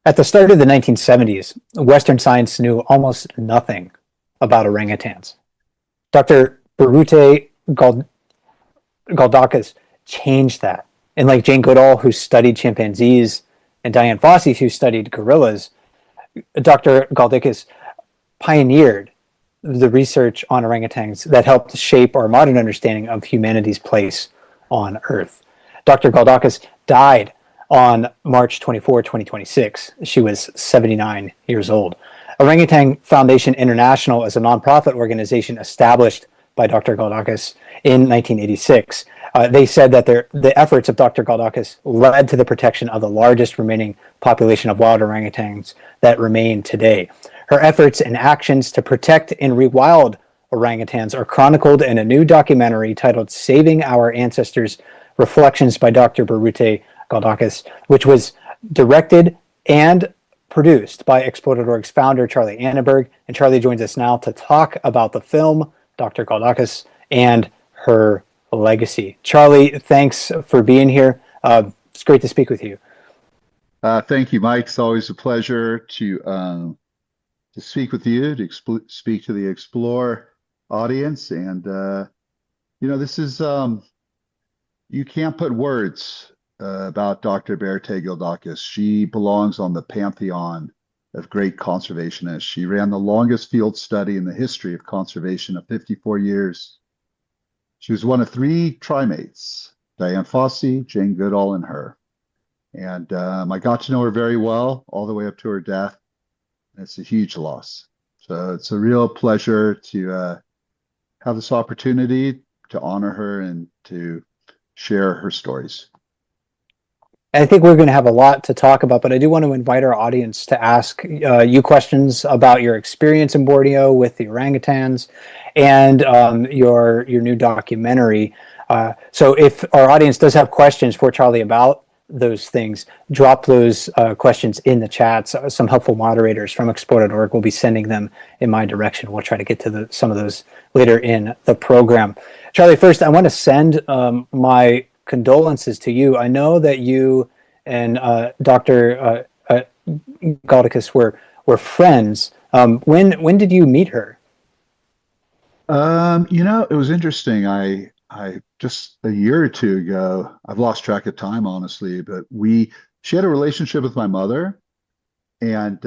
At the start of the 1970s, Western science knew almost nothing about orangutans. Dr. Galdakis changed that. And like Jane Goodall, who studied chimpanzees, and Diane Fossey, who studied gorillas, Dr. Galdakis pioneered the research on orangutans that helped shape our modern understanding of humanity's place on Earth. Dr. Galdakis died on March 24, 2026. She was 79 years old. Orangutan Foundation International is a nonprofit organization established by Dr. Galdakis in 1986. They said that the efforts of Dr. Galdakis led to the protection of the largest remaining population of wild orangutans that remain today. Her efforts and actions to protect and rewild orangutans are chronicled in a new documentary titled Saving Our Ancestors, Reflections by Dr. Biruté Galdikas, which was directed and produced by Explorers.org's founder, Charlie Annenberg. And Charlie joins us now to talk about the film, Dr. Galdakis, and her legacy. Charlie, thanks for being here. It's great to speak with you. Thank you, Mike. It's always a pleasure to speak with you, to speak to the Explore audience. And, this is, you can't put words about Dr. Biruté Galdikas. She belongs on the pantheon of great conservationists. She ran the longest field study in the history of conservation of 54 years. She was one of three trimates, Diane Fossey, Jane Goodall, and her. And I got to know her very well all the way up to her death. It's a huge loss. So it's a real pleasure to have this opportunity to honor her and to share her stories. I think we're going to have a lot to talk about, but I do want to invite our audience to ask you questions about your experience in Borneo with the orangutans and your new documentary. So if our audience does have questions for Charlie about those things, drop those questions in the chats. Some helpful moderators from Explore.org will be sending them in my direction. We'll try to get to some of those later in the program. Charlie, first, I want to send my condolences to you. I know that you and Dr. Galdakis were friends. When did you meet her? It was interesting. I just a year or two ago, I've lost track of time, honestly, but she had a relationship with my mother, and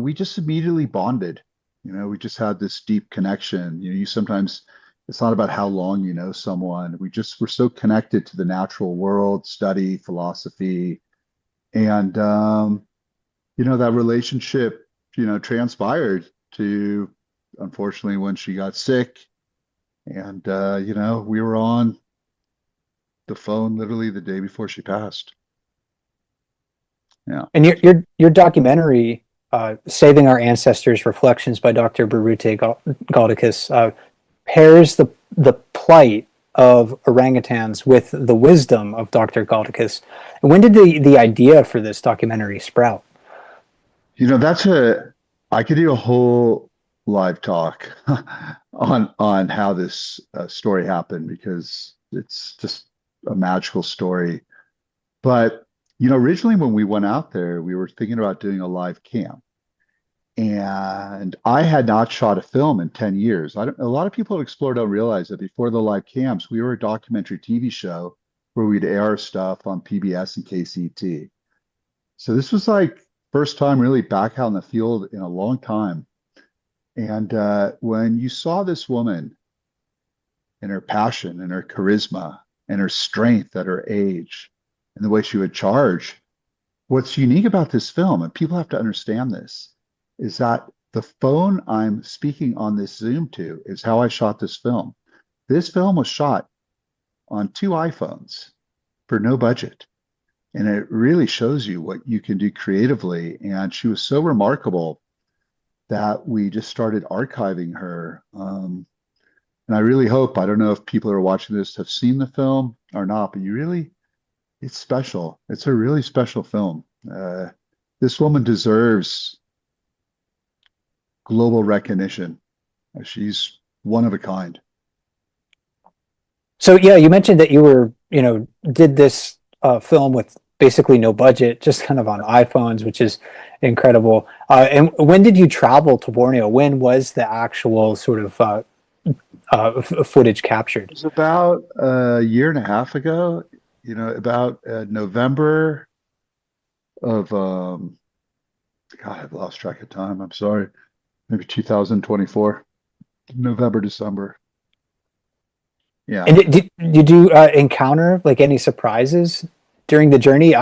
we just immediately bonded. We just had this deep connection. You sometimes, it's not about how long you know someone. We're so connected to the natural world, study, philosophy. And, that relationship, transpired to, unfortunately, when she got sick. And, we were on the phone literally the day before she passed. Yeah. And your documentary, Saving Our Ancestors, Reflections by Dr. Biruté Galdikas, pairs the plight of orangutans with the wisdom of Dr. Galdakis. When did the idea for this documentary sprout? I could do a whole live talk on how this story happened, because it's just a magical story. But, originally when we went out there, we were thinking about doing a live camp. And I had not shot a film in 10 years. A lot of people at Explore don't realize that before the live camps, we were a documentary TV show where we'd air our stuff on PBS and KCT. So this was like first time really back out in the field in a long time. And when you saw this woman and her passion and her charisma and her strength at her age and the way she would charge, what's unique about this film, and people have to understand this, is that the phone I'm speaking on this Zoom to is how I shot this film. This film was shot on 2 iPhones for no budget. And it really shows you what you can do creatively. And she was so remarkable that we just started archiving her. And I really hope, I don't know if people who are watching this have seen the film or not, but it's special. It's a really special film. This woman deserves global recognition. She's one of a kind. So yeah, you mentioned that you were, did this film with basically no budget, just kind of on iPhones, which is incredible. And when did you travel to Borneo? When was the actual sort of footage captured? It was about a year and a half ago, about November of, God, I've lost track of time. I'm sorry. Maybe 2024, November, December. Yeah. And did you encounter like any surprises during the journey?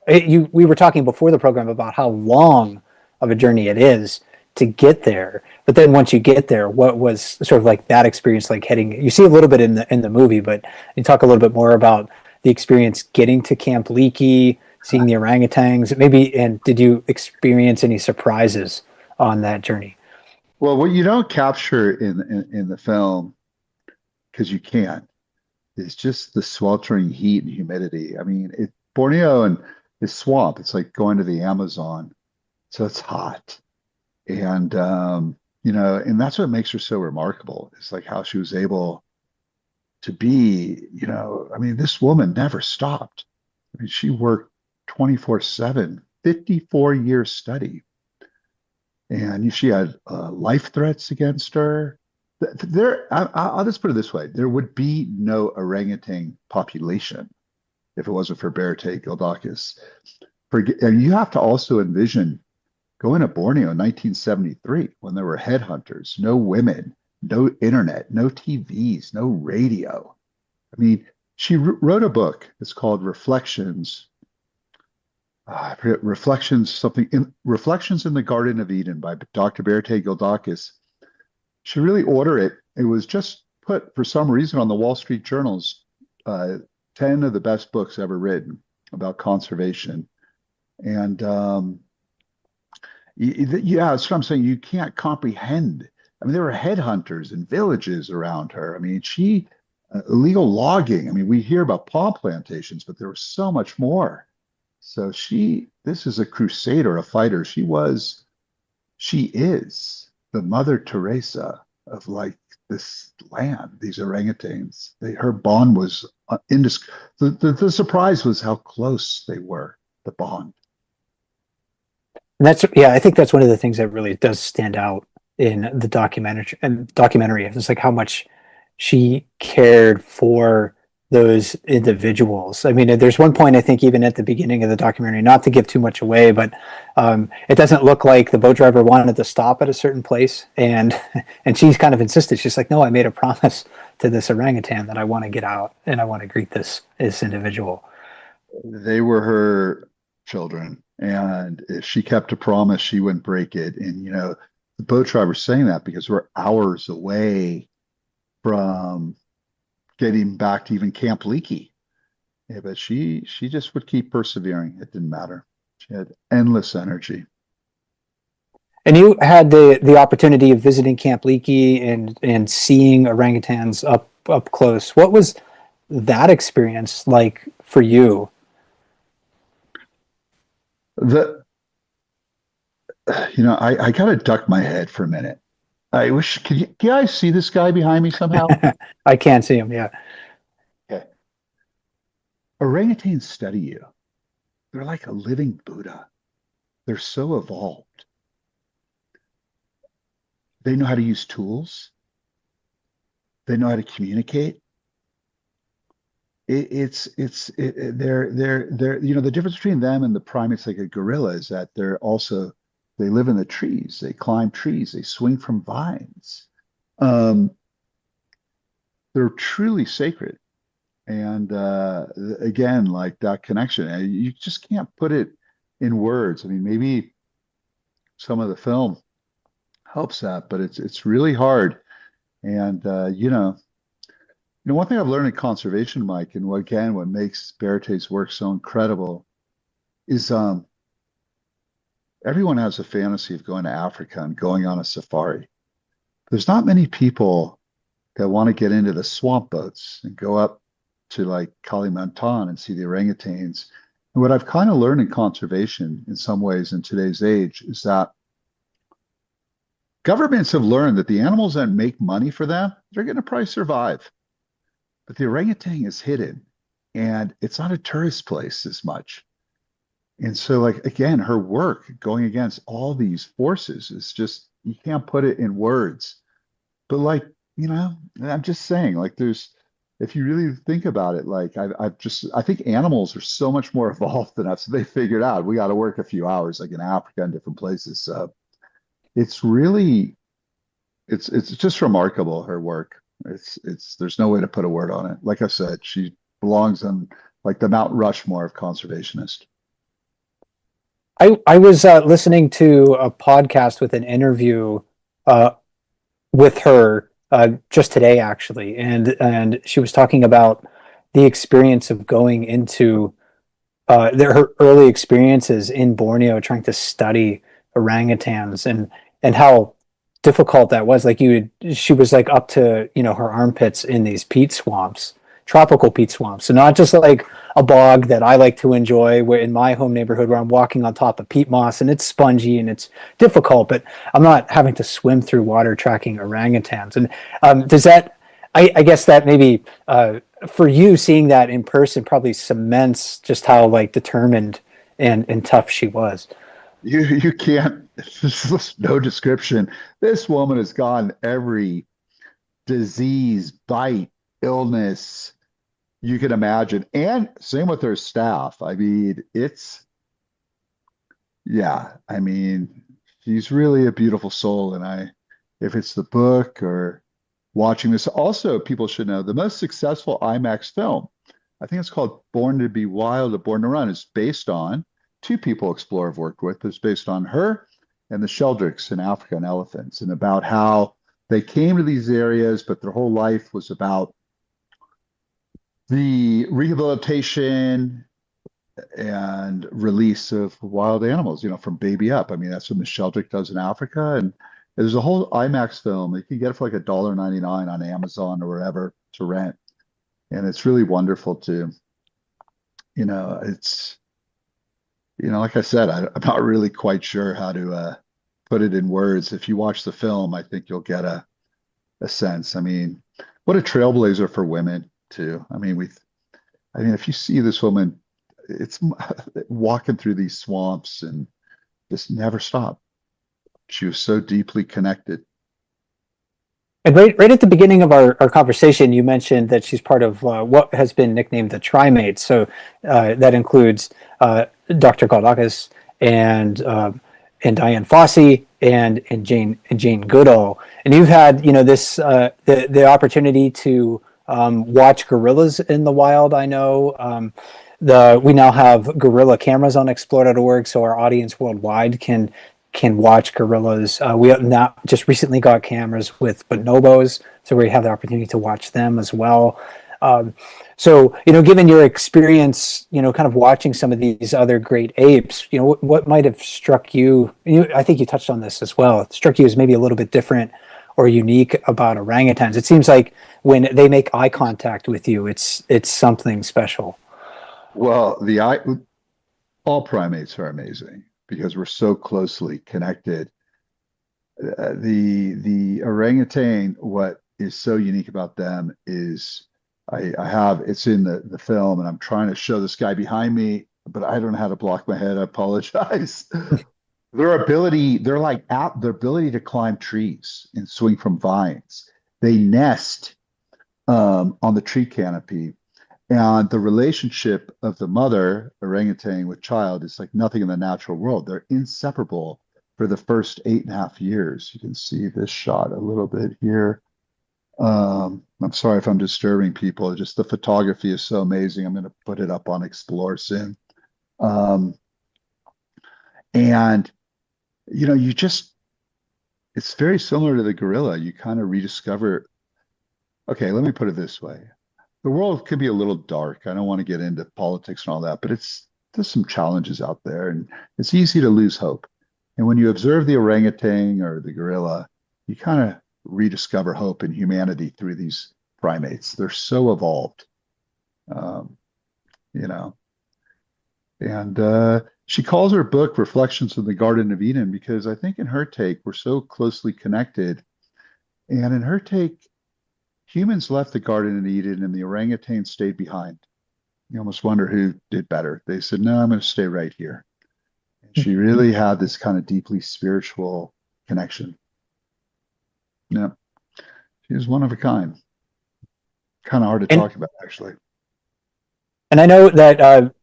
We were talking before the program about how long of a journey it is to get there, but then once you get there, what was sort of like that experience like heading? You see a little bit in the movie, but you talk a little bit more about the experience getting to Camp Leaky, seeing the orangutans, maybe, and did you experience any surprises on that journey? Well, what you don't capture in the film, because you can't, is just the sweltering heat and humidity. I mean, Borneo and is swamp. It's like going to the Amazon, so it's hot, and and that's what makes her so remarkable. It's like how she was able to be, I mean, this woman never stopped. I mean, she worked 24/7, 54-year study, and she had life threats against her. I'll just put it this way: there would be no orangutan population if it wasn't for Biruté Galdikas. And you have to also envision going to Borneo in 1973 when there were headhunters, no women, no internet, no TVs, no radio. I mean, she wrote a book. It's called Reflections. I forget, Reflections in the Garden of Eden by Dr. Biruté Galdikas. She really ordered it. It was just put for some reason on the Wall Street Journal's 10 of the best books ever written about conservation. And yeah, that's what I'm saying. You can't comprehend. I mean, there were headhunters and villages around her. I mean, illegal logging. I mean, we hear about palm plantations, but there was so much more. So this is a crusader, a fighter. She is the Mother Teresa of like this land, these orangutans. Her bond was the surprise was how close they were, the bond. And I think that's one of the things that really does stand out in the documentary. It's like how much she cared for those individuals. I mean, there's one point I think even at the beginning of the documentary, not to give too much away, but it doesn't look like the boat driver wanted to stop at a certain place, and she's kind of insisted. She's like, "No, I made a promise to this orangutan that I want to get out and I want to greet this individual." They were her children, and if she kept a promise, she wouldn't break it. And the boat driver's saying that because we're hours away from getting back to even Camp Leaky. Yeah, but she just would keep persevering. It didn't matter. She had endless energy. And you had the opportunity of visiting Camp Leaky and seeing orangutans up close. What was that experience like for you? The I gotta duck my head for a minute. I wish can you guys see this guy behind me somehow? I can't see him. Yeah. Okay. Orangutans study you. They're like a living Buddha. They're so evolved. They know how to use tools. They know how to communicate. They're the difference between them and the primates like a gorilla is that they live in the trees, they climb trees, they swing from vines. Um, they're truly sacred. And again, like that connection, you just can't put it in words. I mean, maybe some of the film helps that, but it's really hard. And one thing I've learned in conservation, Mike, and what makes Biruté's work so incredible is everyone has a fantasy of going to Africa and going on a safari. There's not many people that want to get into the swamp boats and go up to like Kalimantan and see the orangutans. And what I've kind of learned in conservation in some ways in today's age is that governments have learned that the animals that make money for them, they're going to probably survive. But the orangutan is hidden and it's not a tourist place as much. And so, like, again, her work going against all these forces is just, you can't put it in words. But like, I'm just saying, like, if you really think about it, like, I think animals are so much more evolved than us. They figured out we got to work a few hours, like in Africa and different places. So it's really, it's just remarkable, her work. There's no way to put a word on it. Like I said, she belongs on like the Mount Rushmore of conservationists. I was listening to a podcast with an interview uh, with her just today, actually, and she was talking about the experience of going into her early experiences in Borneo, trying to study orangutans, and how difficult that was. Like she was like up to her armpits in these peat swamps, tropical peat swamps. So not just like a bog that I like to enjoy, where in my home neighborhood where I'm walking on top of peat moss and it's spongy and it's difficult, but I'm not having to swim through water tracking orangutans. And does that? I guess that maybe for you seeing that in person probably cements just how like determined and tough she was. You can't, there's no description. This woman has gone every disease, bite, illness you can imagine. And same with her staff. I mean, yeah, I mean, she's really a beautiful soul. And if it's the book or watching this, also people should know the most successful IMAX film, I think it's called Born to Be Wild, or Born to Run, is based on two people Explorer have worked with. It's based on her and the Sheldricks in Africa and elephants, and about how they came to these areas, but their whole life was about the rehabilitation and release of wild animals, from baby up. I mean, that's what Miss Sheldrick does in Africa. And there's a whole IMAX film. You can get it for like $1.99 on Amazon or wherever to rent. And it's really wonderful to, it's, like I said, I'm not really quite sure how to put it in words. If you watch the film, I think you'll get a sense. I mean, what a trailblazer for women too. I mean, if you see this woman, it's walking through these swamps and just never stop. She was so deeply connected. And right at the beginning of our conversation, you mentioned that she's part of what has been nicknamed the Trimates. So that includes Dr. Galdakis and Diane Fossey and Jane Goodall. And you've had this the opportunity to watch gorillas in the wild. I know we now have gorilla cameras on explore.org, so our audience worldwide can watch gorillas. We now just recently got cameras with bonobos, so we have the opportunity to watch them as well. So, given your experience, kind of watching some of these other great apes, what might have struck you? I think you touched on this as well. It struck you as maybe a little bit different or unique about orangutans. It seems like when they make eye contact with you, it's something special. Well, all primates are amazing because we're so closely connected. The orangutan, what is so unique about them is I have it's in the film, and I'm trying to show this guy behind me, but I don't know how to block my head. I apologize. Their ability to climb trees and swing from vines. They nest on the tree canopy. And the relationship of the mother orangutan with child is like nothing in the natural world. They're inseparable for the first 8.5 years. You can see this shot a little bit here. I'm sorry if I'm disturbing people. Just the photography is so amazing. I'm going to put it up on Explore soon. And it's very similar to the gorilla. You kind of rediscover. Okay, let me put it this way. The world could be a little dark. I don't want to get into politics and all that, but there's some challenges out there, and it's easy to lose hope. And when you observe the orangutan or the gorilla, you kind of rediscover hope in humanity through these primates. They're so evolved, um, you know. And she calls her book Reflections in the Garden of Eden because I think in her take, we're so closely connected. And in her take, humans left the Garden of Eden and the orangutan stayed behind. You almost wonder who did better. They said, no, I'm going to stay right here. And she really had this kind of deeply spiritual connection. Yeah. She was one of a kind. Kind of hard to talk about, actually. And I know that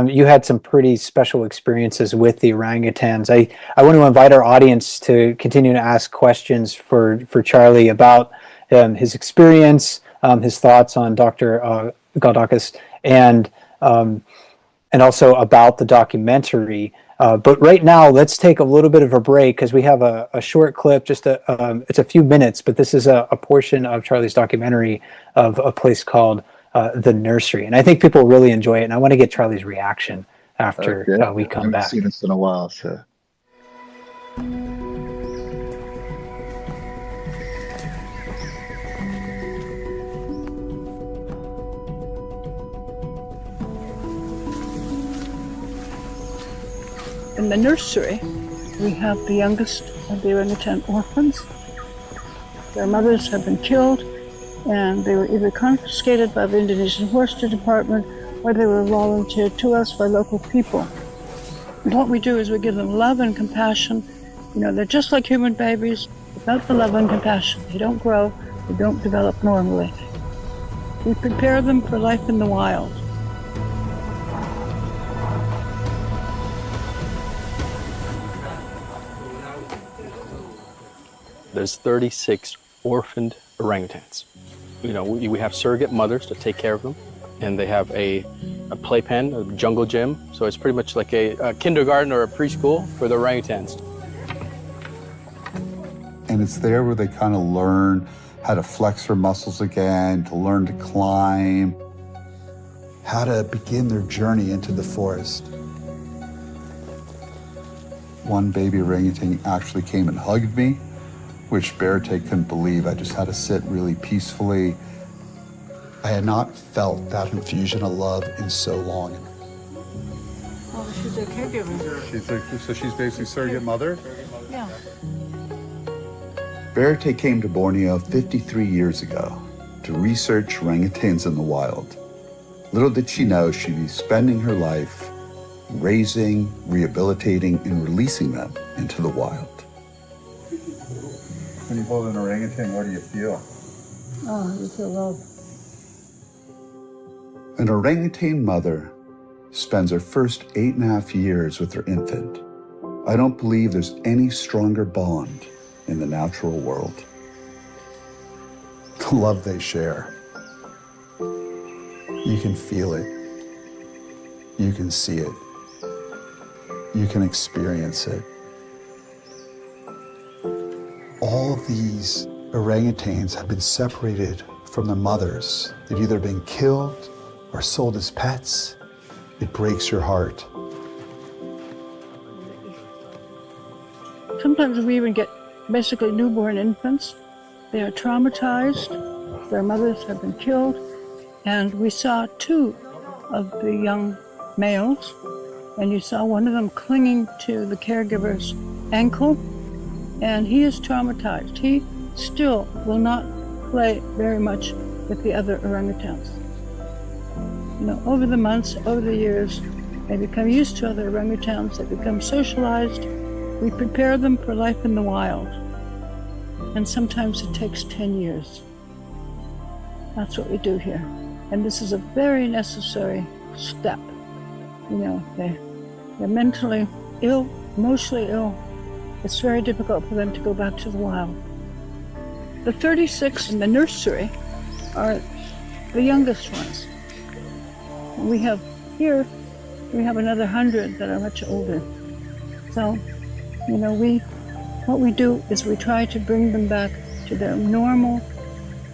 you had some pretty special experiences with the orangutans. I want to invite our audience to continue to ask questions for Charlie about his experience, his thoughts on Dr. Galdakis, and also about the documentary. But right now, let's take a little bit of a break because we have a short clip, just it's a few minutes, but this is a portion of Charlie's documentary of a place called the Nursery. And I think people really enjoy it. And I want to get Charlie's reaction after we come back. I haven't seen this in a while, so. In the nursery, we have the youngest of the orangutan orphans. Their mothers have been killed, and they were either confiscated by the Indonesian Forestry Department or they were volunteered to us by local people. And what we do is we give them love and compassion. You know, they're just like human babies. Without the love and compassion, they don't grow, they don't develop normally. We prepare them for life in the wild. There's 36 orphaned orangutans. You know, we have surrogate mothers to take care of them, and they have a playpen, a jungle gym, so it's pretty much like a kindergarten or a preschool for the orangutans. And it's there where they kind of learn how to flex their muscles again, to learn to climb, how to begin their journey into the forest. One baby orangutan actually came and hugged me, which Biruté couldn't believe. I just had to sit really peacefully. I had not felt that infusion of love in so long. Oh, she's a caregiver. So she's basically surrogate mother? Yeah. Biruté came to Borneo 53 years ago to research orangutans in the wild. Little did she know she'd be spending her life raising, rehabilitating, and releasing them into the wild. When you hold an orangutan, what do you feel? Oh, you feel love. An orangutan mother spends her first 8.5 years with her infant. I don't believe there's any stronger bond in the natural world. The love they share. You can feel it. You can see it. You can experience it. All these orangutans have been separated from their mothers. They've either been killed or sold as pets. It breaks your heart. Sometimes we even get basically newborn infants. They are traumatized. Their mothers have been killed. And we saw 2 of the young males, and you saw one of them clinging to the caregiver's ankle. And he is traumatized. He still will not play very much with the other orangutans. You know, over the months, over the years, they become used to other orangutans, they become socialized. We prepare them for life in the wild. And sometimes it takes 10 years. That's what we do here. And this is a very necessary step. You know, they're mentally ill, emotionally ill. It's very difficult for them to go back to the wild. The 36 in the nursery are the youngest ones. We have another 100 that are much older. So, you know, what we do is we try to bring them back to their normal,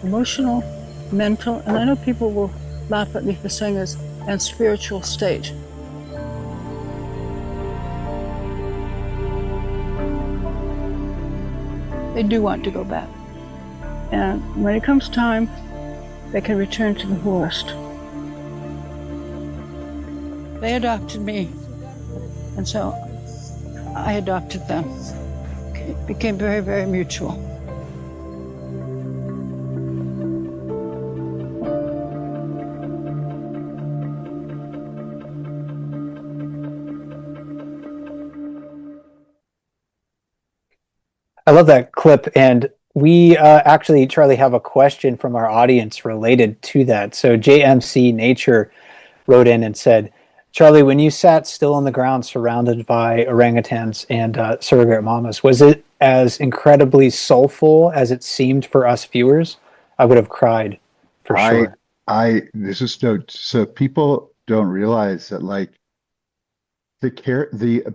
emotional, mental, and I know people will laugh at me for saying this, and spiritual state. They do want to go back. And when it comes time, they can return to the forest. They adopted me, and so I adopted them. It became very, very mutual. I love that clip, and we actually, Charlie, have a question from our audience related to that. So JMC Nature wrote in and said, Charlie, when you sat still on the ground surrounded by orangutans and surrogate mamas, was it as incredibly soulful as it seemed for us viewers? I would have cried for I, sure. this is so people don't realize that like the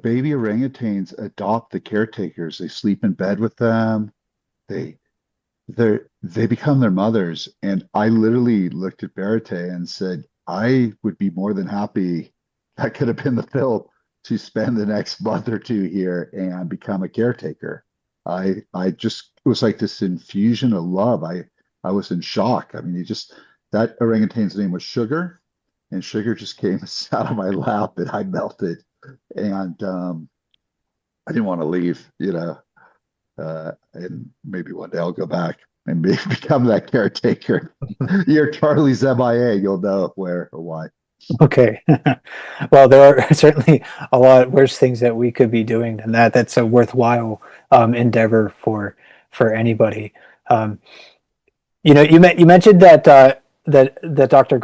baby orangutans adopt the caretakers. They sleep in bed with them. They they become their mothers. And I literally looked at Biruté and said, I would be more than happy. That could have been the film to spend the next month or two here and become a caretaker. I just it was like this infusion of love. I was in shock. I mean, he just that orangutan's name was Sugar, and Sugar just came and sat on my lap, and I melted. And I didn't want to leave, and maybe one day I'll go back and become that caretaker. You're Charlie's MIA, you'll know where or why. Okay. Well, there are certainly a lot worse things that we could be doing than that. That's a worthwhile endeavor for anybody. Um, you mentioned that that Dr.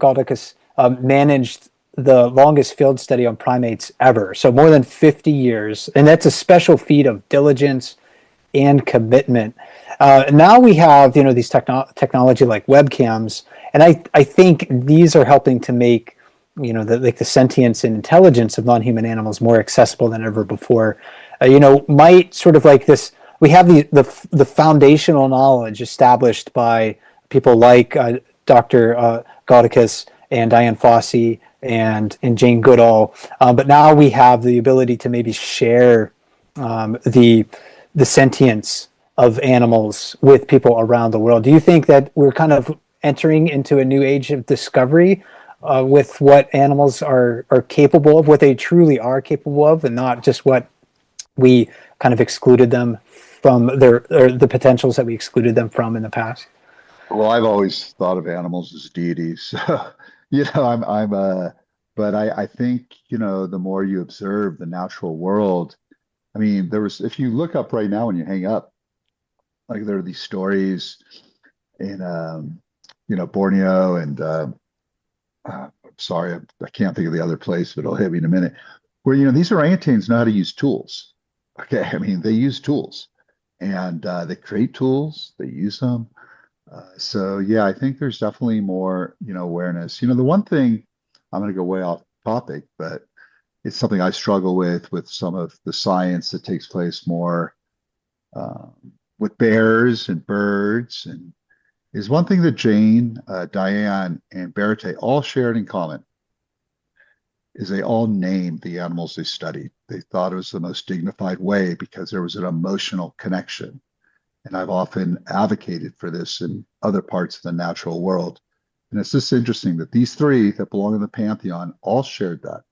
Galdakis managed the longest field study on primates ever, so more than 50 years, and that's a special feat of diligence and commitment. Now we have these technology like webcams, and I think these are helping to make the sentience and intelligence of non-human animals more accessible than ever before. Might sort of like this. We have the foundational knowledge established by people like Dr. Galdakis and Diane Fossey and Jane Goodall, but now we have the ability to maybe share the sentience of animals with people around the world. Do you think that we're kind of entering into a new age of discovery with what animals are capable of, what they truly are capable of, and not just what we kind of excluded them from or the potentials that we excluded them from in the past? Well, I've always thought of animals as deities. But I think, the more you observe the natural world, I mean, if you look up right now when you hang up, like there are these stories in, Borneo and, sorry, I can't think of the other place, but it'll hit me in a minute, where, these orangutans know how to use tools. Okay. I mean, they use tools and they create tools, they use them. So yeah, I think there's definitely more, awareness. The one thing, I'm going to go way off topic, but it's something I struggle with some of the science that takes place more with bears and birds, and is one thing that Jane, Diane, and Biruté all shared in common is they all named the animals they studied. They thought it was the most dignified way because there was an emotional connection. And I've often advocated for this in other parts of the natural world. And it's just interesting that these three that belong in the pantheon all shared that.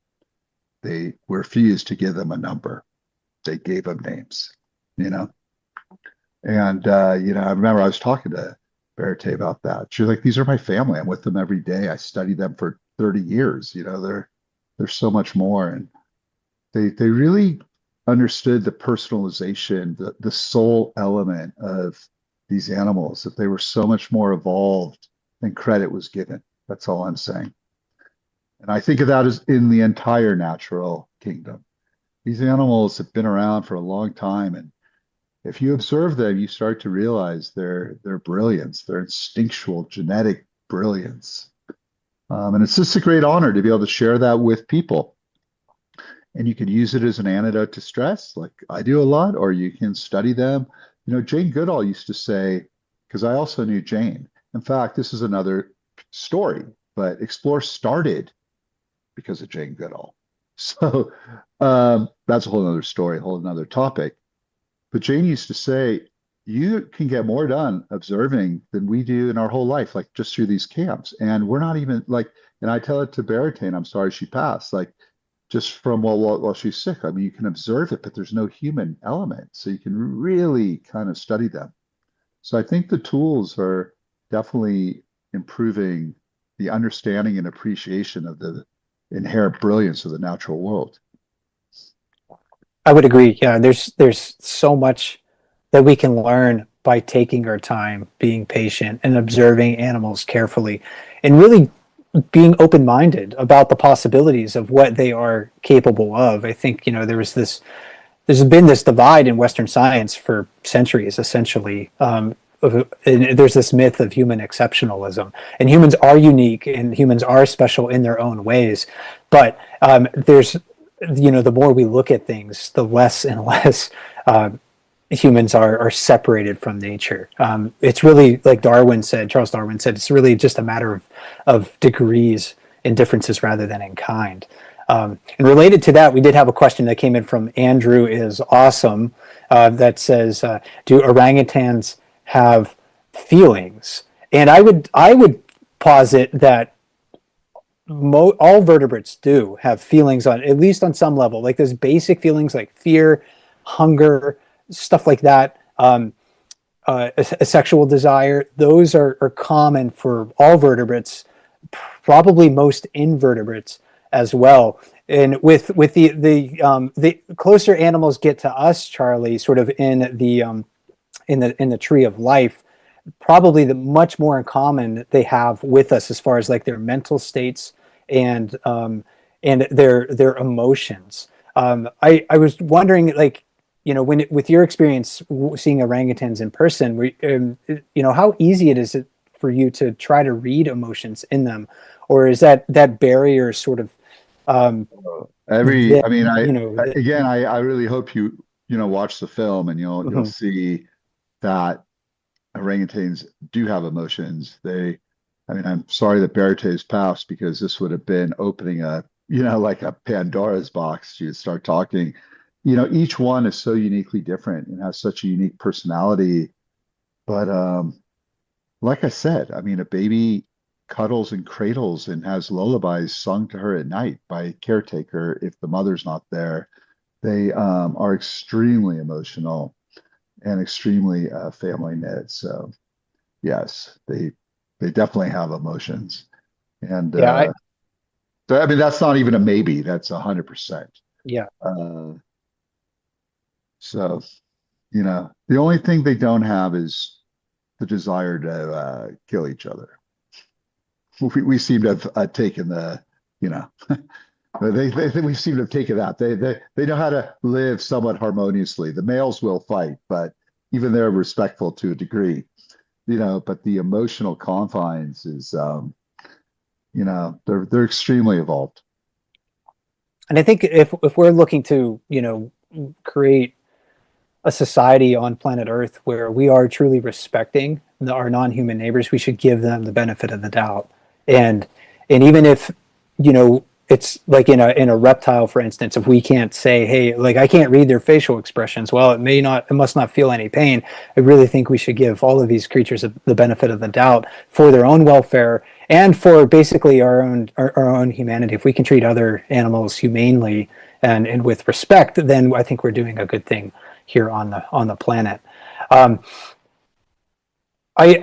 They refused to give them a number. They gave them names, And, I remember I was talking to Biruté about that. She was like, these are my family. I'm with them every day. I studied them for 30 years. They're so much more. And they really understood the personalization, the soul element of these animals, that they were so much more evolved than credit was given. That's all I'm saying. And I think of that as in the entire natural kingdom. These animals have been around for a long time, and if you observe them, you start to realize their brilliance, their instinctual genetic brilliance. And it's just a great honor to be able to share that with people. And you can use it as an antidote to stress, like I do a lot, or you can study them. Jane Goodall used to say, because I also knew Jane. In fact, this is another story, but Explore started because of Jane Goodall. So that's a whole other story, a whole other topic. But Jane used to say, you can get more done observing than we do in our whole life, like just through these camps. And we're not even and I tell it to Biruté, and I'm sorry she passed, just from while she's sick. I mean, you can observe it, but there's no human element. So you can really kind of study them. So I think the tools are definitely improving the understanding and appreciation of the inherent brilliance of the natural world. I would agree. Yeah, there's so much that we can learn by taking our time, being patient, and observing animals carefully, and really being open-minded about the possibilities of what they are capable of. I think, there's been this divide in Western science for centuries, essentially. And there's this myth of human exceptionalism, and humans are unique and humans are special in their own ways. But the more we look at things, the less and less humans are separated from nature. It's really, like Charles Darwin said, it's really just a matter of degrees and differences rather than in kind. And related to that, we did have a question that came in from Andrew is Awesome that says, do orangutans have feelings? And I would posit that all vertebrates do have feelings, on at least on some level, like there's basic feelings like fear, hunger, stuff like that. A sexual desire, those are common for all vertebrates, probably most invertebrates as well. And with the closer animals get to us, Charlie, sort of in the tree of life, probably the much more in common they have with us as far as like their mental states and their emotions. I was wondering, like, with your experience seeing orangutans in person, how easy it is for you to try to read emotions in them, or is that barrier sort of I really hope you watch the film and you'll see that orangutans do have emotions. I'm sorry that Biruté's passed, because this would have been opening like a Pandora's box. She would start talking. Each one is so uniquely different and has such a unique personality. But like I said, a baby cuddles and cradles and has lullabies sung to her at night by a caretaker if the mother's not there. They are extremely emotional and extremely family knit. So yes, they definitely have emotions. And that's not even a maybe, that's 100%. Yeah. So the only thing they don't have is the desire to kill each other. We seem to have taken we seem to have taken that. They know how to live somewhat harmoniously. The males will fight, but even they're respectful to a degree. But the emotional confines is they're extremely evolved. And I think if we're looking to create a society on planet Earth where we are truly respecting our non-human neighbors, we should give them the benefit of the doubt. And even if it's like in a reptile, for instance, if we can't say, hey, like, I can't read their facial expressions, well, it must not feel any pain. I really think we should give all of these creatures the benefit of the doubt for their own welfare and for basically our own humanity. If we can treat other animals humanely and with respect, then I think we're doing a good thing here on the planet. I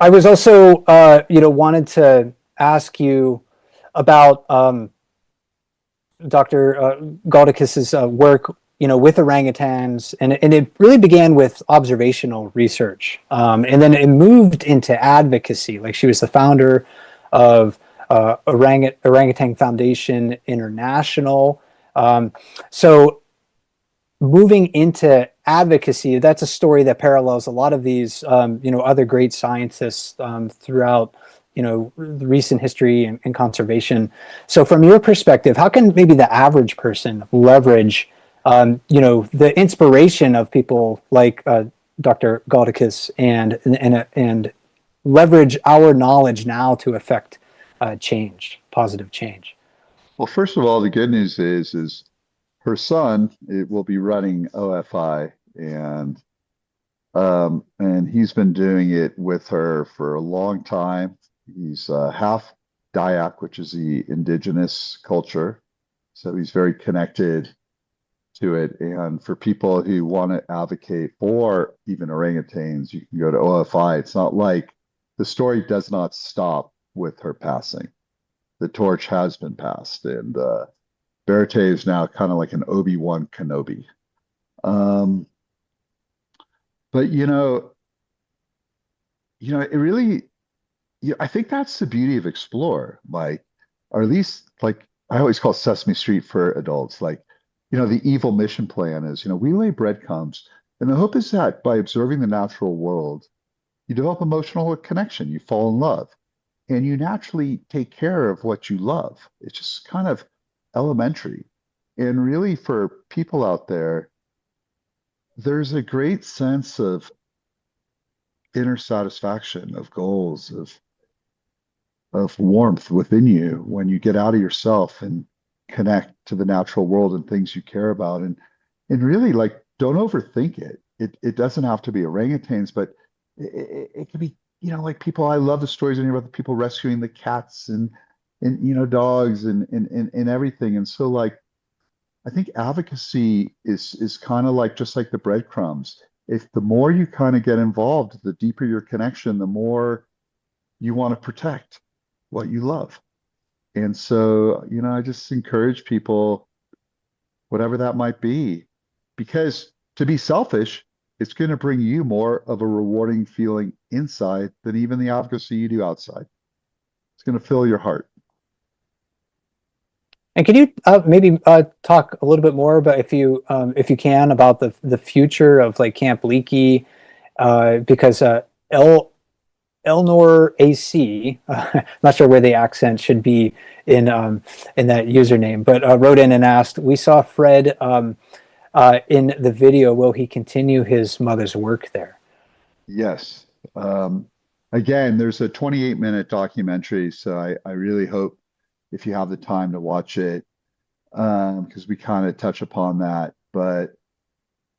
was also wanted to ask you about Dr. Galdakis's work, with orangutans, and it really began with observational research, and then it moved into advocacy. Like, she was the founder of Orangutan Foundation International. So moving into advocacy, that's a story that parallels a lot of these, other great scientists throughout the recent history and conservation. So from your perspective, how can maybe the average person leverage the inspiration of people like Dr. Galdakis and leverage our knowledge now to affect positive change? Well, first of all, the good news is her son, it will be running OFI, and he's been doing it with her for a long time. He's half Dayak, which is the indigenous culture, so he's very connected to it. And for people who want to advocate for even orangutans, you can go to OFI. It's not like the story does not stop with her passing. The torch has been passed, and Biruté is now kind of like an Obi-Wan Kenobi. But it really, I think that's the beauty of Explore, like, or at least like I always call Sesame Street for adults. Like, the evil mission plan is, we lay breadcrumbs, and the hope is that by observing the natural world, you develop emotional connection, you fall in love, and you naturally take care of what you love. It's just kind of elementary. And really, for people out there, there's a great sense of inner satisfaction, of goals, of warmth within you when you get out of yourself and connect to the natural world and things you care about. And really, like, don't overthink it. It doesn't have to be orangutans, but it could be, like, people. I love the stories in here about the people rescuing the cats and dogs and everything. And so, like, I think advocacy is kind of like, just like the breadcrumbs. If the more you kind of get involved, the deeper your connection, the more you want to protect what you love. And so, I just encourage people, whatever that might be, because to be selfish, it's going to bring you more of a rewarding feeling inside than even the advocacy you do outside. It's going to fill your heart. And can you maybe talk a little bit more about, if you can, about the future of like Camp Leaky, because Elnor AC, not sure where the accent should be in that username, but wrote in and asked, we saw Fred in the video. Will he continue his mother's work there? Yes. Again, there's a 28-minute documentary, so I really hope if you have the time to watch it, because we kind of touch upon that. But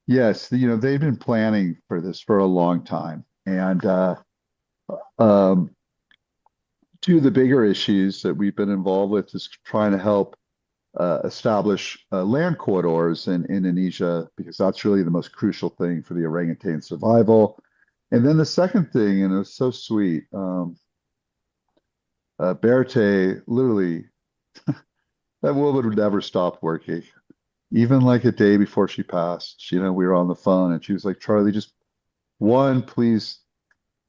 yes, they've been planning for this for a long time. And two of the bigger issues that we've been involved with is trying to help establish land corridors in Indonesia, because that's really the most crucial thing for the orangutan survival. And then the second thing, and it was so sweet, Biruté, literally, that woman would never stop working. Even like a day before she passed, we were on the phone and she was like, Charlie, just one, please,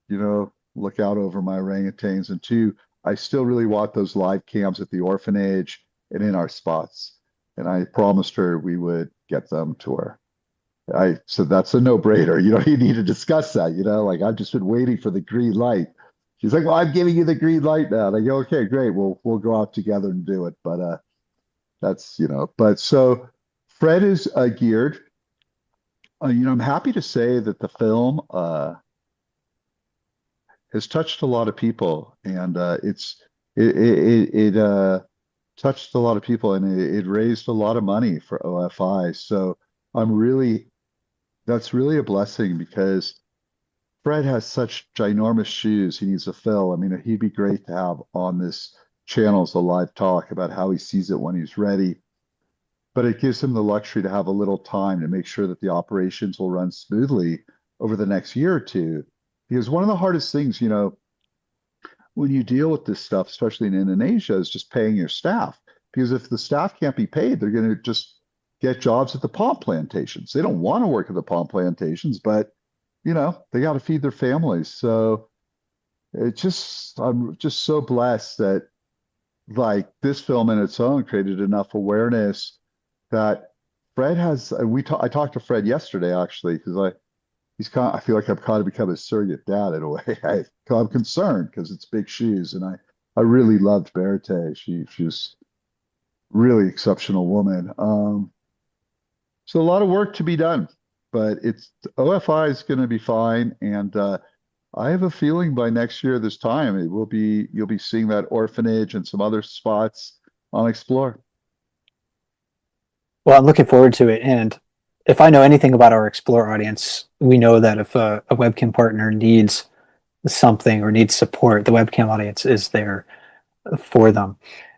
look out over my orangutans. And two, I still really want those live cams at the orphanage and in our spots. And I promised her we would get them to her. I said, that's a no-brainer. You need to discuss that, like, I've just been waiting for the green light. She's like, well, I'm giving you the green light now. And I go, okay, great. We'll go out together and do it. But that's, but so Fred is geared. I'm happy to say that the film has touched a lot of people, and it touched a lot of people, and it raised a lot of money for OFI. So that's really a blessing, because Fred has such ginormous shoes he needs to fill. I mean, he'd be great to have on this channel as a live talk about how he sees it when he's ready. But it gives him the luxury to have a little time to make sure that the operations will run smoothly over the next year or two. Because one of the hardest things, when you deal with this stuff, especially in Indonesia, is just paying your staff. Because if the staff can't be paid, they're going to just get jobs at the palm plantations. They don't want to work at the palm plantations, but they got to feed their families. So I'm just so blessed that, like, this film in its own created enough awareness that Fred has. I talked to Fred yesterday, actually, because I feel like I've kind of become a surrogate dad in a way. I'm concerned because it's big shoes, and I really loved Biruté. She was really exceptional woman. So a lot of work to be done, but OFI is going to be fine, and I have a feeling by next year this time you'll be seeing that orphanage and some other spots on Explore. Well, I'm looking forward to it. And if I know anything about our Explore audience, we know that if a webcam partner needs something or needs support, the webcam audience is there for them.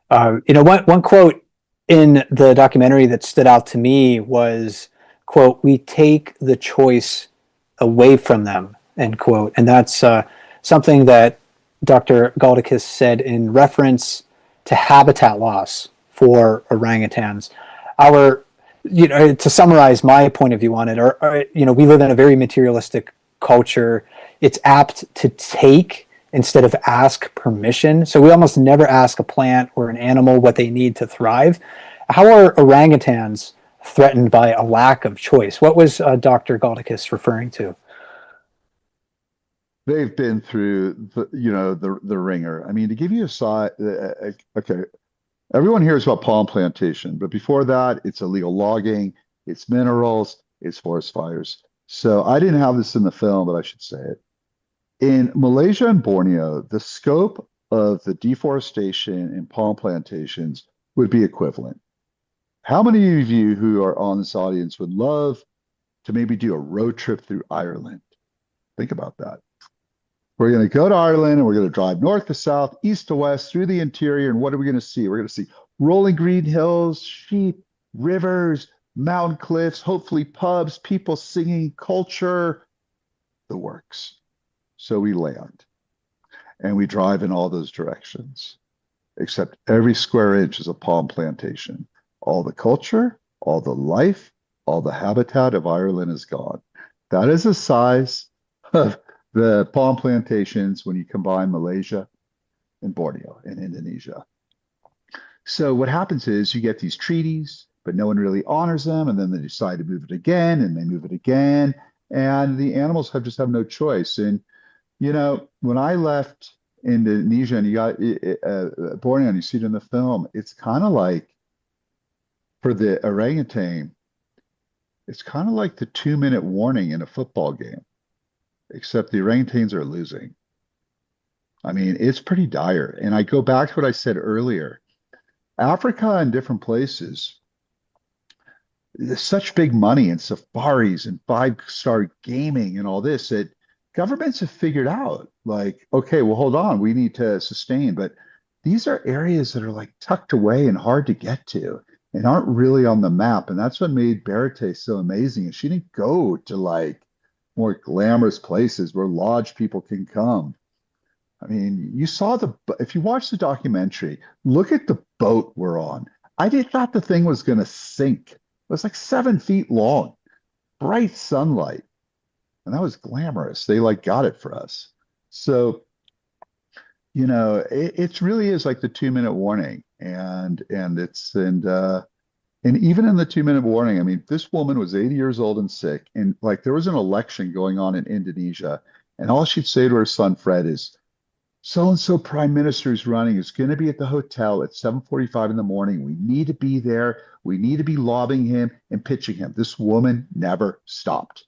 One quote in the documentary that stood out to me was, quote, "We take the choice away from them," end quote. And that's something that Dr. Galdakis said in reference to habitat loss for orangutans. To summarize my point of view on it, we live in a very materialistic culture, it's apt to take instead of ask permission. So we almost never ask a plant or an animal what they need to thrive. How are orangutans threatened by a lack of choice? What was Dr. Galdakis referring to? They've been through the ringer. I mean, to give you a side, okay, everyone hears about palm plantation, but before that, it's illegal logging, it's minerals, it's forest fires. So I didn't have this in the film, but I should say it. In Malaysia and Borneo, the scope of the deforestation in palm plantations would be equivalent. How many of you who are on this audience would love to maybe do a road trip through Ireland? Think about that. We're going to go to Ireland and we're going to drive north to south, east to west, through the interior. And what are we going to see? We're going to see rolling green hills, sheep, rivers, mountain cliffs, hopefully pubs, people singing, culture, the works. So we land and we drive in all those directions, except every square inch is a palm plantation. All the culture, all the life, all the habitat of Ireland is gone. That is the size of the palm plantations when you combine Malaysia and Borneo and Indonesia. So what happens is you get these treaties, but no one really honors them, and then they decide to move it again, and they move it again, and the animals just have no choice. And when I left Indonesia and you got Borneo, and you see it in the film, it's kind of like, for the orangutan, it's kind of like the 2-minute warning in a football game, except the orangutans are losing. I mean, it's pretty dire. And I go back to what I said earlier. Africa and different places, there's such big money in safaris and 5-star gaming and all this that governments have figured out, like, okay, well, hold on, we need to sustain. But these are areas that are like tucked away and hard to get to and aren't really on the map. And that's what made Biruté so amazing. And she didn't go to like more glamorous places where lodge people can come. I mean, you saw if you watch the documentary, look at the boat we're on. I thought the thing was going to sink. It was like 7 feet long, bright sunlight. And that was glamorous. They like got it for us. So, it really is like the 2-minute warning. And even in the 2-minute warning, I mean, this woman was 80 years old and sick. And like there was an election going on in Indonesia. And all she'd say to her son, Fred, is, so-and-so prime minister is running, is going to be at the hotel at 7:45 in the morning. We need to be there. We need to be lobbying him and pitching him. This woman never stopped,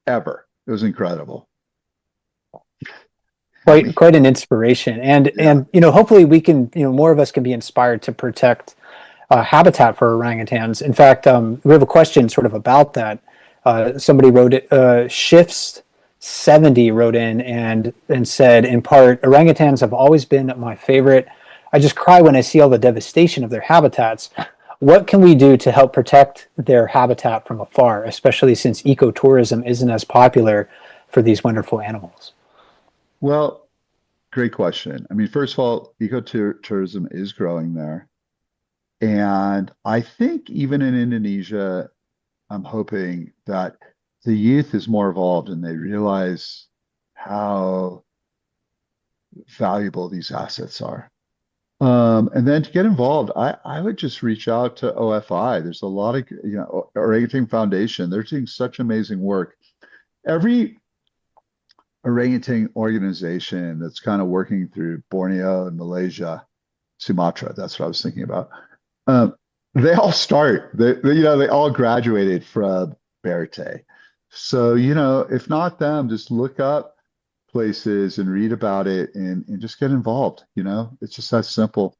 ever. It was incredible. Quite an inspiration. And hopefully we can, more of us can be inspired to protect habitat for orangutans. In fact, we have a question sort of about that. Somebody wrote it, Shifts 70 wrote in and said, in part, orangutans have always been my favorite. I just cry when I see all the devastation of their habitats. What can we do to help protect their habitat from afar, especially since ecotourism isn't as popular for these wonderful animals? Well, great question. I mean, first of all, ecotourism is growing there. And I think even in Indonesia, I'm hoping that the youth is more evolved and they realize how valuable these assets are. And then to get involved, I would just reach out to OFI. There's a lot of, Orangutan Foundation. They're doing such amazing work. Every orangutan organization that's kind of working through Borneo and Malaysia, Sumatra, that's what I was thinking about. They all start, they all graduated from Biruté. So, if not them, just look up places and read about it and just get involved. It's just that simple.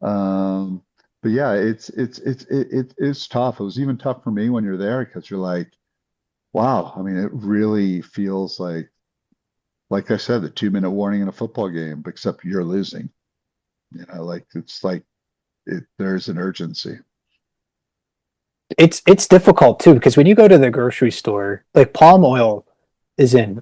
But yeah, it's tough. It was even tough for me when you're there because you're like, wow. I mean, it really feels like I said, the 2-minute warning in a football game, except you're losing. There's an urgency. It's difficult too, because when you go to the grocery store, like palm oil is in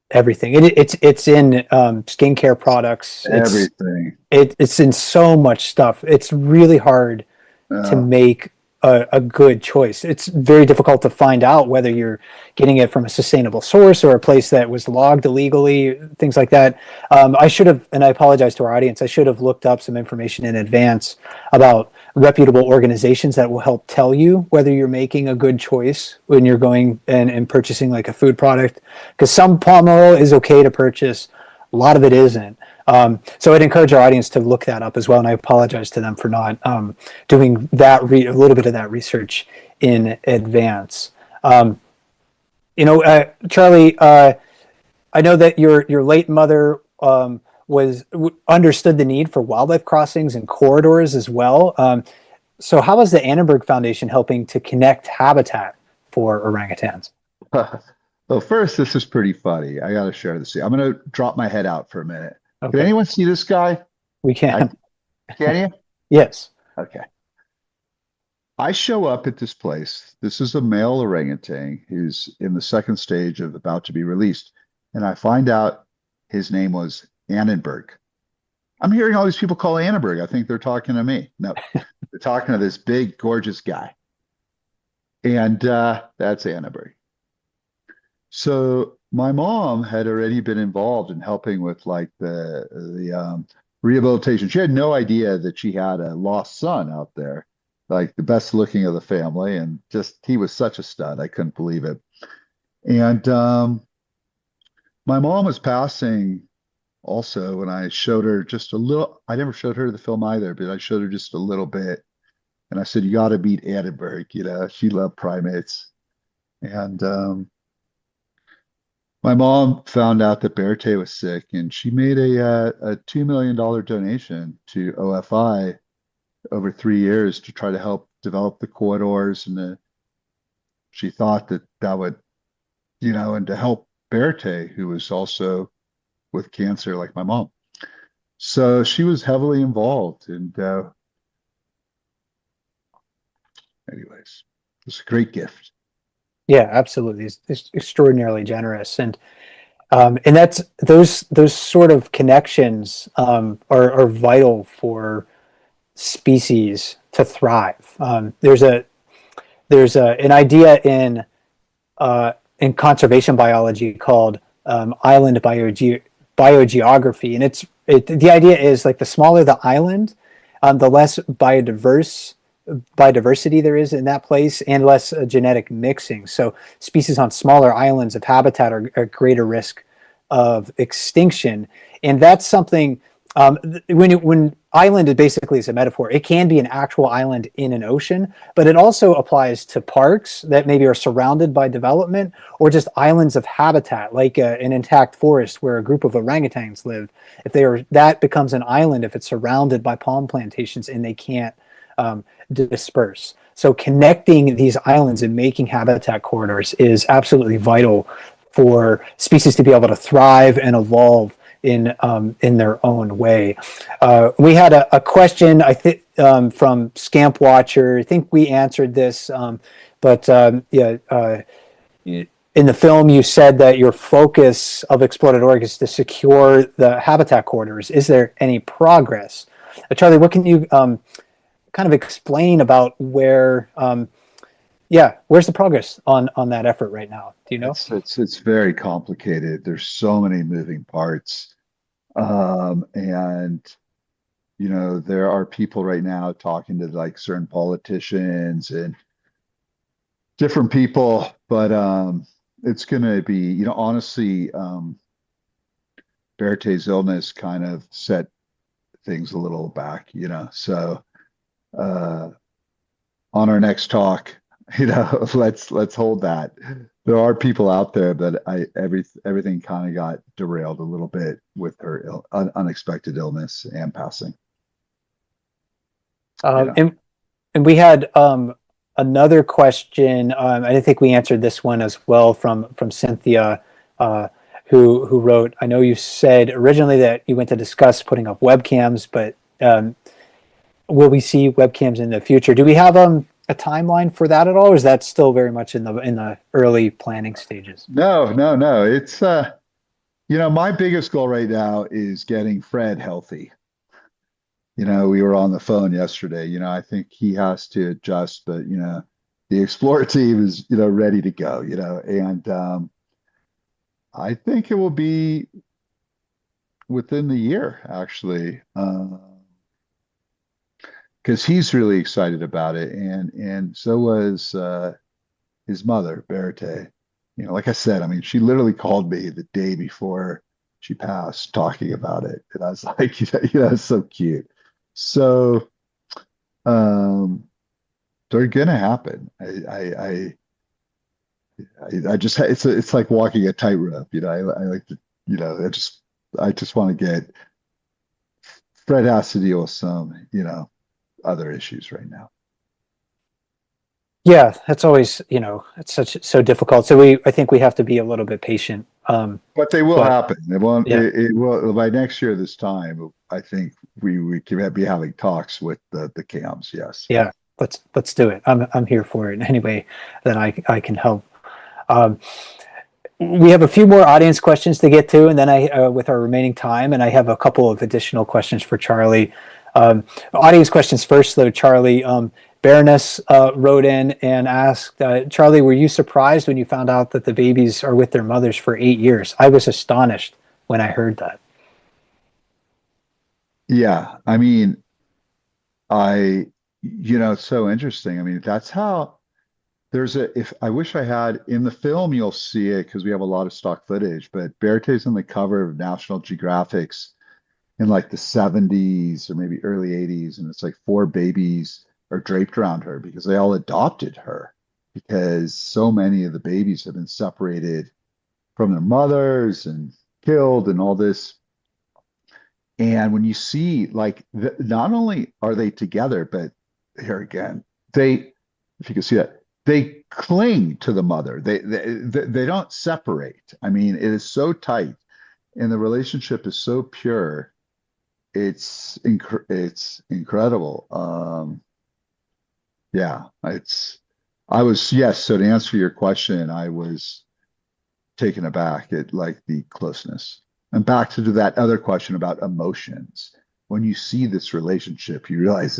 everything. It's in skincare products. Everything. It's in so much stuff. It's really hard to make a good choice. It's very difficult to find out whether you're getting it from a sustainable source or a place that was logged illegally, things like that. I should have, and I apologize to our audience, I should have looked up some information in advance about reputable organizations that will help tell you whether you're making a good choice when you're going and purchasing like a food product. Because some palm oil is okay to purchase, a lot of it isn't. So I'd encourage our audience to look that up as well, and I apologize to them for not doing that a little bit of that research in advance. Charlie, I know that your late mother understood the need for wildlife crossings and corridors as well. So how is the Annenberg Foundation helping to connect habitat for orangutans? Well, first, this is pretty funny. I got to share this. I'm going to drop my head out for a minute. Okay. Can anyone see this guy? We can. Can you? Yes. Okay. I show up at this place. This is a male orangutan who's in the second stage of about to be released. And I find out his name was Annenberg. I'm hearing all these people call Annenberg. I think they're talking to me. No, they're talking to this big, gorgeous guy. And that's Annenberg. So my mom had already been involved in helping with like the rehabilitation. She had no idea that she had a lost son out there, like the best looking of the family, and just he was such a stud. I couldn't believe it. And my mom was passing also when I showed her just a little. I never showed her the film either, but I showed her just a little bit. And I said, "You got to meet Annenberg." You know, she loved primates. And my mom found out that Biruté was sick, and she made a $2 million donation to OFI over 3 years to try to help develop the corridors. And she thought that would, and to help Biruté, who was also with cancer like my mom. So she was heavily involved. And anyways, it's a great gift. Yeah, absolutely. It's extraordinarily generous, and that's those sort of connections are vital for species to thrive. There's an idea in conservation biology called island biogeography, and the idea is like the smaller the island, the less biodiversity there is in that place, and less genetic mixing. So species on smaller islands of habitat are at greater risk of extinction. And that's something, when island is basically is a metaphor, it can be an actual island in an ocean, but it also applies to parks that maybe are surrounded by development, or just islands of habitat, like an intact forest where a group of orangutans live. That becomes an island if it's surrounded by palm plantations and they can't disperse. So connecting these islands and making habitat corridors is absolutely vital for species to be able to thrive and evolve in their own way. We had a question, I think, from Scamp Watcher. I think we answered this, but in the film you said that your focus of Explorador is to secure the habitat corridors. Is there any progress? Charlie, what can you kind of explain about where's the progress on that effort right now? Do you know? It's very complicated. There's so many moving parts. And there are people right now talking to like certain politicians and different people, but it's going to be, honestly, Biruté's illness kind of set things a little back, so on our next talk, let's hold that. There are people out there, but everything kind of got derailed a little bit with her unexpected illness and passing. And we had another question. I think we answered this one as well from Cynthia, who wrote, I know you said originally that you went to discuss putting up webcams, but will we see webcams in the future? Do we have a timeline for that at all, or is that still very much in the early planning stages? No. It's my biggest goal right now is getting Fred healthy. we were on the phone yesterday. I think he has to adjust, but the Explorer team is ready to go. And I think it will be within the year, actually, because he's really excited about it, and so was his mother, Biruté. Like I said, I mean, she literally called me the day before she passed, talking about it, and I was like, it's so cute. So, they're gonna happen. I just it's like walking a tightrope. I like to, I just want to get. Fred has to deal with some, other issues right now. Yeah, that's always, it's so difficult. So I think we have to be a little bit patient. But they will But happen. It won't. yeah, It will by next year this time. I think we can be having talks with the cams. Yes. yeah, let's do it. I'm here for it in any way that I can help. Um, we have a few more audience questions to get to, and then with our remaining time, and I have a couple of additional questions for Charlie. Audience questions first, though, Charlie. Baroness wrote in and asked, Charlie, were you surprised when you found out that the babies are with their mothers for 8 years? I was astonished when I heard that. Yeah. I mean, it's so interesting. I mean, that's how if I wish I had in the film, you'll see it because we have a lot of stock footage, but Berthé's on the cover of National Geographic's in like the 70s or maybe early 80s, and it's like 4 babies are draped around her because they all adopted her because so many of the babies have been separated from their mothers and killed and all this. And when you see like not only are they together, but here again, if you can see that, they cling to the mother. They don't separate. I mean, it is so tight and the relationship is so pure. It's incredible. Yeah, yes. So to answer your question, I was taken aback at like the closeness. And back to that other question about emotions. When you see this relationship, you realize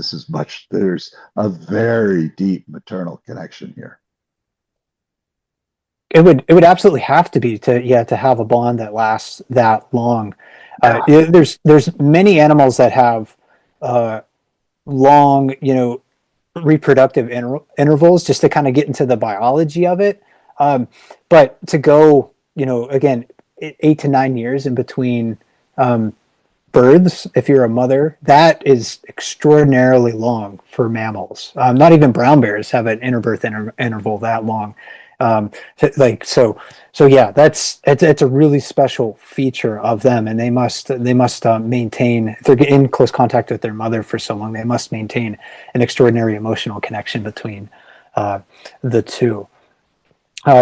there's a very deep maternal connection here. It would absolutely have to be to have a bond that lasts that long. There's many animals that have long, reproductive intervals just to kind of get into the biology of it. But to go, again, 8 to 9 years in between births, if you're a mother, that is extraordinarily long for mammals. Not even brown bears have an interbirth interval that long. So yeah, it's a really special feature of them, and they must maintain, if they're in close contact with their mother for so long, they must maintain an extraordinary emotional connection between the two.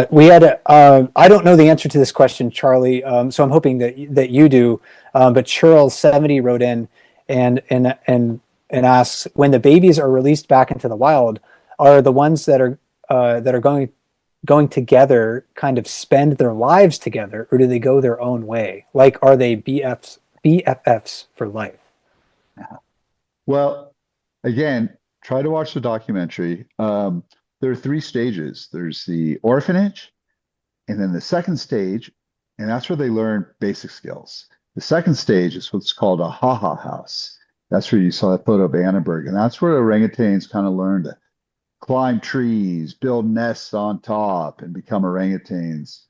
We had I don't know the answer to this question, Charlie, so I'm hoping that you do. But Churl70 wrote in and asks, when the babies are released back into the wild, are the ones that are going together kind of spend their lives together, or do they go their own way? Like, are they BFFs for life? Well, again, try to watch the documentary. There are 3 stages. There's the orphanage, and then the second stage, and that's where they learn basic skills. The second stage is what's called a ha-ha house. That's where you saw that photo of Annenberg, and that's where orangutans kind of learn to climb trees, build nests on top, and become orangutans.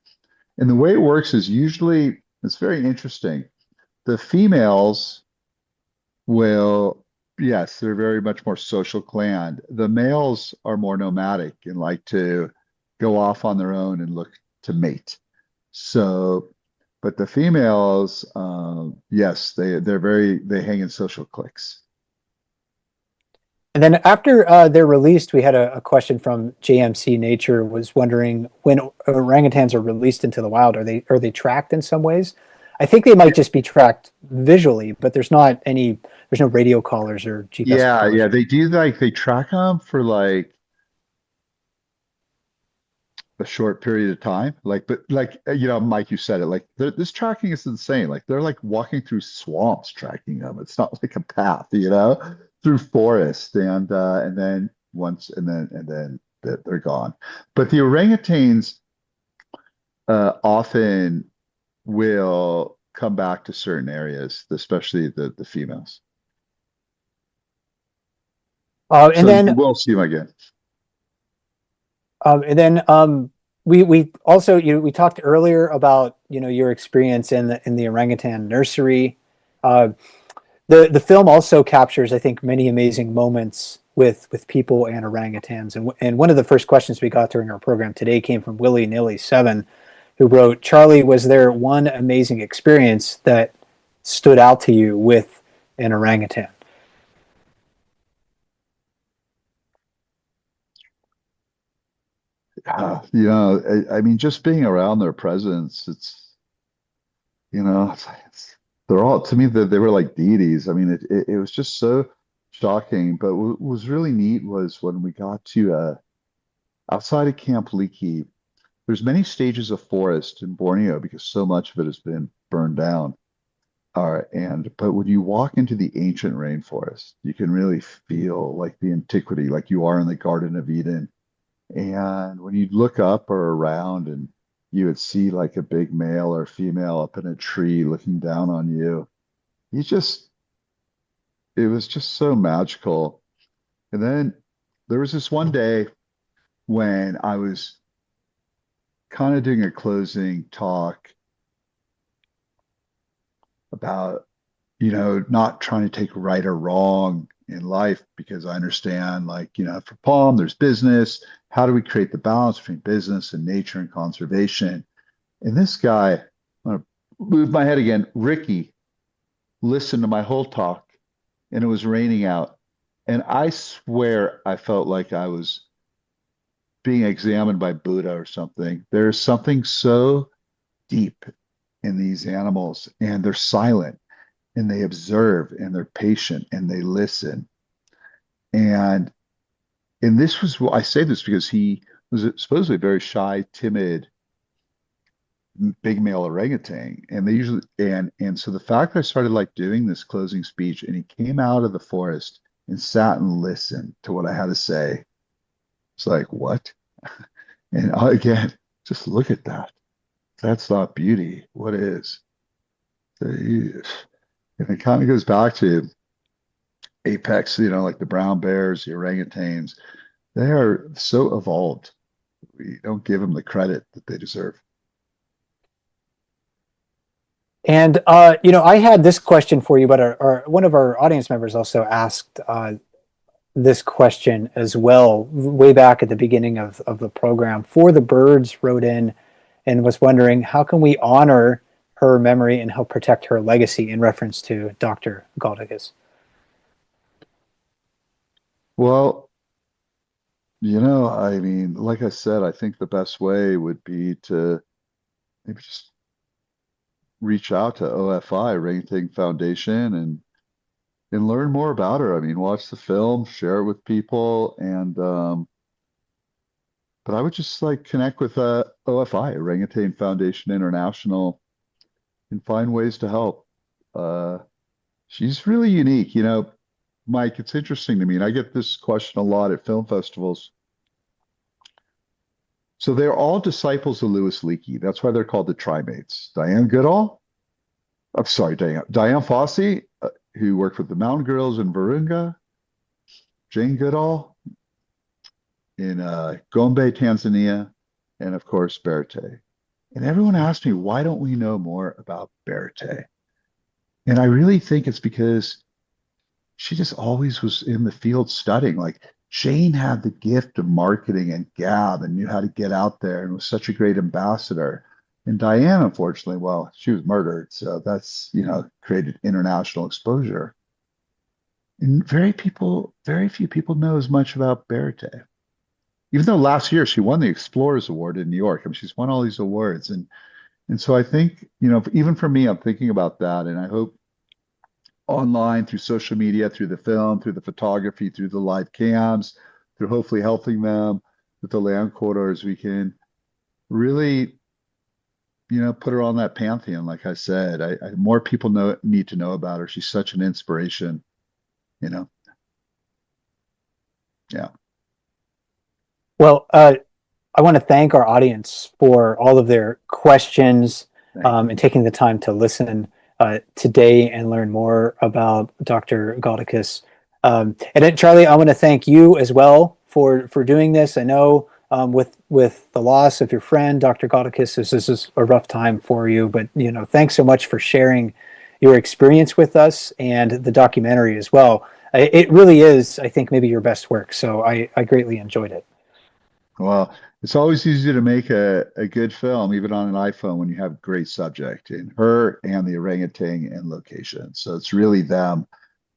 And the way it works is usually, it's very interesting. The females will, yes, they're very much more social clan. The males are more nomadic and like to go off on their own and look to mate. So, but the females, yes, they hang in social cliques. And then after they're released, we had a question from JMC Nature, was wondering, when orangutans are released into the wild, are they tracked in some ways? I think they might just be tracked visually, but there's no radio collars or GPS collars. Yeah, they do, like they track them for like a short period of time. But Mike, you said it, like this tracking is insane. Like they're like walking through swamps tracking them. It's not like a path, through forest and then they're gone. But the orangutans often will come back to certain areas, especially the females. And So then you will see them again. We also we talked earlier about your experience in the orangutan nursery. The film also captures, I think, many amazing moments with people and orangutans. And one of the first questions we got during our program today came from Willy Nilly 7, who wrote, "Charlie, was there one amazing experience that stood out to you with an orangutan?" I mean, just being around their presence, they're all, to me, they were like deities. I mean, it was just so shocking. But what was really neat was when we got to outside of Camp Leaky, there's many stages of forest in Borneo because so much of it has been burned down. But when you walk into the ancient rainforest, you can really feel like the antiquity, like you are in the Garden of Eden. And when you look up or around and you would see like a big male or female up in a tree looking down on you, you just, it was just so magical. And then there was this one day when I was kind of doing a closing talk about, not trying to take right or wrong in life, because I understand, like, for Palm, there's business. How do we create the balance between business and nature and conservation? And this guy, I'm going to move my head again, Ricky, listened to my whole talk, and it was raining out. And I swear I felt like I was being examined by Buddha or something. There's something so deep in these animals, and they're silent, and they observe, and they're patient, and they listen. And this was, I say this because he was supposedly a very shy, timid, big male orangutan. And they usually, and so the fact that I started like doing this closing speech, and he came out of the forest and sat and listened to what I had to say, it's like, what? And again, just look at that. That's not beauty. What is? And it kind of goes back to apex, like the brown bears, the orangutans. They are so evolved. We don't give them the credit that they deserve. And I had this question for you, but one of our audience members also asked this question as well, way back at the beginning of the program. For the Birds wrote in and was wondering, how can we honor her memory and help protect her legacy, in reference to Dr. Galdakis? Well, I mean, like I said, I think the best way would be to maybe just reach out to OFI, Orangutan Foundation, and learn more about her. I mean, watch the film, share it with people, and but I would just like connect with OFI, Orangutan Foundation International, and find ways to help. She's really unique, Mike. It's interesting to me, and I get this question a lot at film festivals. So they're all disciples of Louis Leakey. That's why they're called the Trimates. Diane Goodall, I'm sorry, Diane Fossey, who worked with the Mountain Girls in Virunga, Jane Goodall in Gombe, Tanzania, and of course, Biruté. And everyone asked me, why don't we know more about Biruté? And I really think it's because she just always was in the field studying. Like, Jane had the gift of marketing and gab and knew how to get out there and was such a great ambassador. And Diane, unfortunately, well, she was murdered. So that's, created international exposure. And very few people know as much about Biruté. Even though last year she won the Explorers Award in New York. I mean, she's won all these awards. And so I think, even for me, I'm thinking about that. And I hope online, through social media, through the film, through the photography, through the live cams, through hopefully helping them with the land corridors, we can really, put her on that pantheon. Like I said, more people need to know about her. She's such an inspiration, Yeah. Well, I want to thank our audience for all of their questions and taking the time to listen today and learn more about Dr. Galdakis. And then, Charlie, I want to thank you as well for doing this. I know with the loss of your friend, Dr. Galdakis, this is a rough time for you, but thanks so much for sharing your experience with us and the documentary as well. It really is, I think, maybe your best work. So I greatly enjoyed it. Well, it's always easy to make a good film, even on an iPhone, when you have great subject in her and the orangutan and location. So it's really them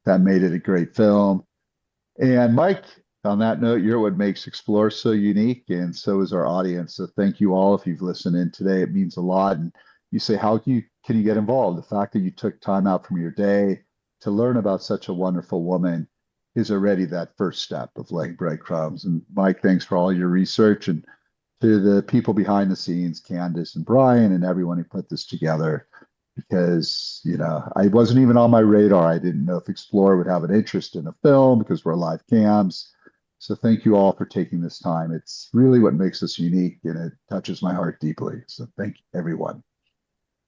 that made it a great film. And Mike, on that note, you're what makes Explore so unique, and so is our audience. So thank you all if you've listened in today. It means a lot. And you say, how can you get involved? The fact that you took time out from your day to learn about such a wonderful woman is already that first step of laying breadcrumbs. And Mike, thanks for all your research, and to the people behind the scenes, Candace and Brian and everyone who put this together, because, I wasn't even on my radar. I didn't know if Explore would have an interest in a film because we're live cams. So thank you all for taking this time. It's really what makes us unique, and it touches my heart deeply. So thank you, everyone.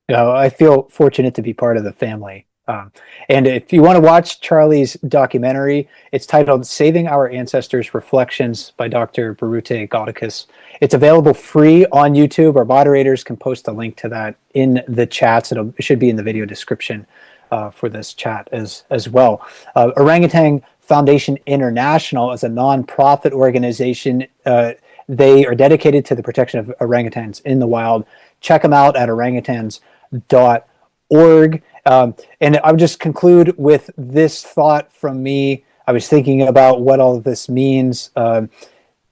I feel fortunate to be part of the family. And if you want to watch Charlie's documentary, it's titled Saving Our Ancestors Reflections by Dr. Biruté Galdikas. It's available free on YouTube. Our moderators can post a link to that in the chats. It should be in the video description for this chat as well. Orangutan Foundation International is a non-profit organization. They are dedicated to the protection of orangutans in the wild. Check them out at orangutans.org. And I would just conclude with this thought from me. I was thinking about what all of this means,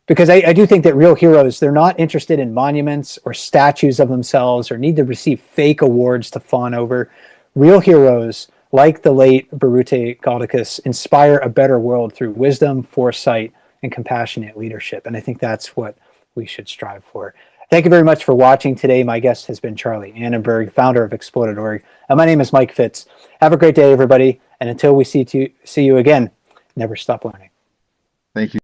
because I do think that real heroes, they're not interested in monuments or statues of themselves or need to receive fake awards to fawn over. Real heroes, like the late Biruté Galdikas, inspire a better world through wisdom, foresight, and compassionate leadership. And I think that's what we should strive for. Thank you very much for watching today. My guest has been Charlie Annenberg, founder of Exploded.org. And my name is Mike Fitz. Have a great day, everybody. And until we see you again, never stop learning. Thank you.